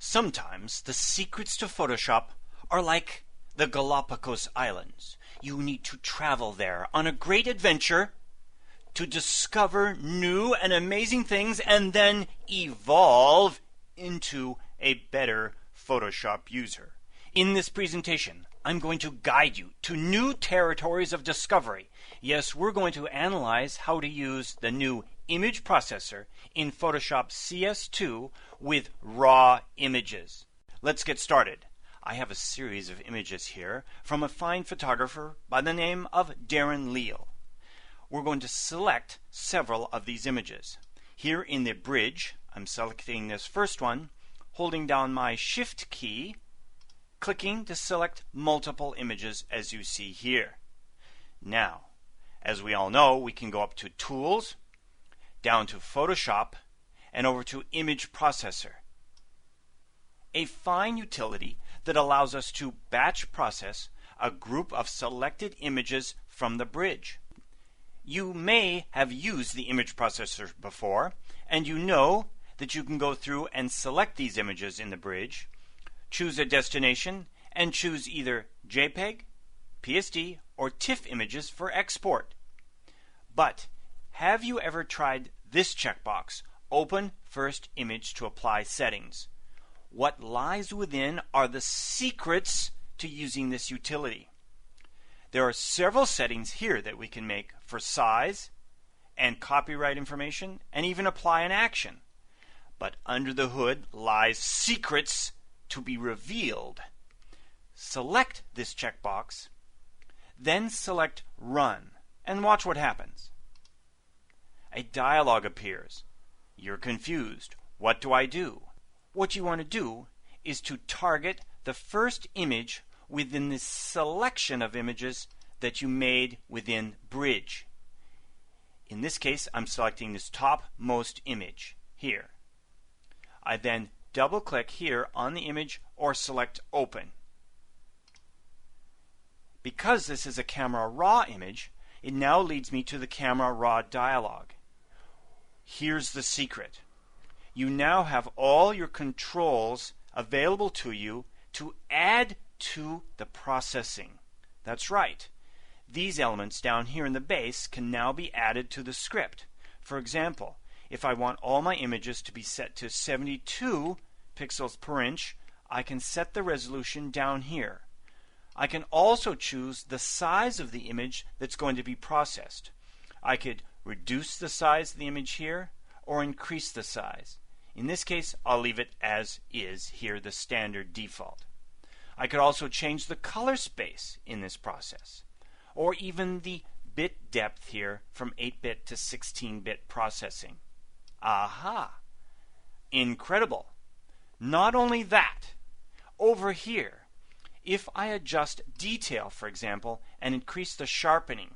Sometimes the secrets to Photoshop are like the Galapagos Islands. You need to travel there on a great adventure to discover new and amazing things and then evolve into a better Photoshop user. In this presentation, I'm going to guide you to new territories of discovery. Yes, we're going to analyze how to use the new image processor in Photoshop CS2 with raw images. Let's get started. I have a series of images here from a fine photographer by the name of Darren Leal. We're going to select several of these images. Here in the bridge, I'm selecting this first one, holding down my Shift key, clicking to select multiple images as you see here. Now, as we all know, we can go up to Tools, down to Photoshop, and over to Image Processor. A fine utility that allows us to batch process a group of selected images from the bridge. You may have used the image processor before, and you know that you can go through and select these images in the bridge, choose a destination, and choose either JPEG, PSD, or TIFF images for export. But have you ever tried this checkbox, Open First Image to apply settings? What lies within are the secrets to using this utility. There are several settings here that we can make for size and copyright information and even apply an action. But under the hood lies secrets to be revealed. Select this checkbox, then select Run, and watch what happens. A dialog appears. You're confused. What do I do? What you want to do is to target the first image within this selection of images that you made within Bridge. In this case, I'm selecting this topmost image here. I then double-click here on the image or select Open. Because this is a Camera Raw image, it now leads me to the Camera Raw dialog. Here's the secret. You now have all your controls available to you to add to the processing. That's right. These elements down here in the base can now be added to the script. For example, if I want all my images to be set to 72 pixels per inch, I can set the resolution down here. I can also choose the size of the image that's going to be processed. I could reduce the size of the image here or increase the size. In this case, I'll leave it as is here, the standard default. I could also change the color space in this process, or even the bit depth here from 8-bit to 16-bit processing. Aha! Incredible! Not only that, over here, if I adjust detail, for example, and increase the sharpening,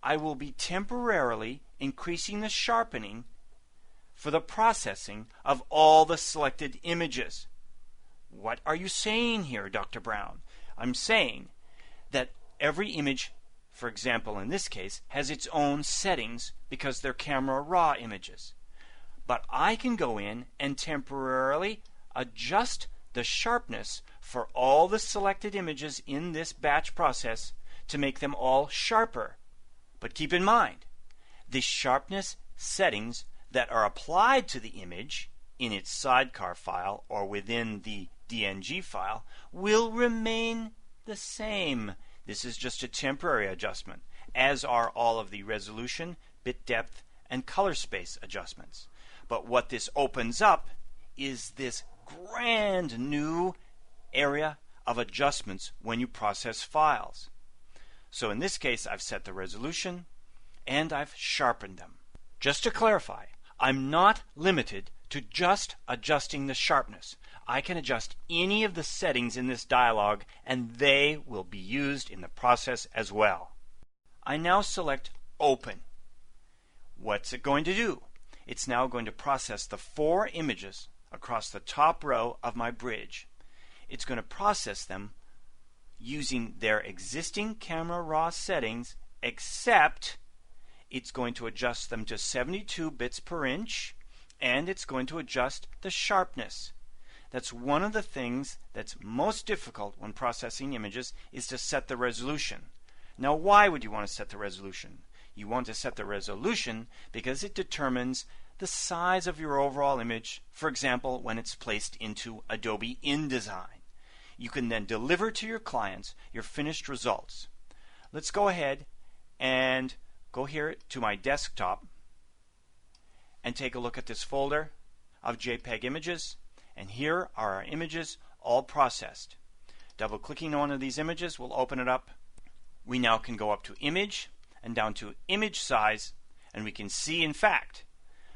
I will be temporarily increasing the sharpening for the processing of all the selected images. What are you saying here, Dr. Brown? I'm saying that every image, for example in this case, has its own settings because they're Camera Raw images. But I can go in and temporarily adjust the sharpness for all the selected images in this batch process to make them all sharper. But keep in mind, the sharpness settings that are applied to the image in its sidecar file or within the DNG file will remain the same. This is just a temporary adjustment, as are all of the resolution, bit depth, and color space adjustments. But what this opens up is this grand new area of adjustments when you process files. So in this case, I've set the resolution and I've sharpened them. Just to clarify, I'm not limited to just adjusting the sharpness. I can adjust any of the settings in this dialog and they will be used in the process as well. I now select Open. What's it going to do? It's now going to process the 4 images across the top row of my bridge. It's going to process them using their existing Camera Raw settings, except it's going to adjust them to 72 bits per inch, and it's going to adjust the sharpness. That's one of the things that's most difficult when processing images, is to set the resolution. Now, why would you want to set the resolution? You want to set the resolution because it determines the size of your overall image, for example, when it's placed into Adobe InDesign. You can then deliver to your clients your finished results. Let's go ahead and go here to my desktop and take a look at this folder of JPEG images, and here are our images all processed. Double clicking on one of these images will open it up. We now can go up to Image and down to Image Size, and we can see, in fact,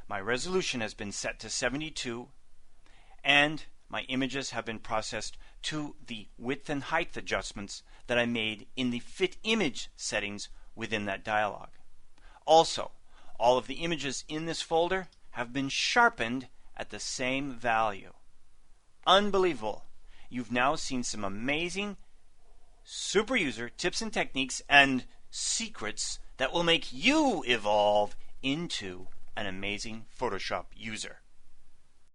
my resolution has been set to 72 and my images have been processed to the width and height adjustments that I made in the Fit Image settings within that dialog. Also, all of the images in this folder have been sharpened at the same value. Unbelievable! You've now seen some amazing super user tips and techniques and secrets that will make you evolve into an amazing Photoshop user.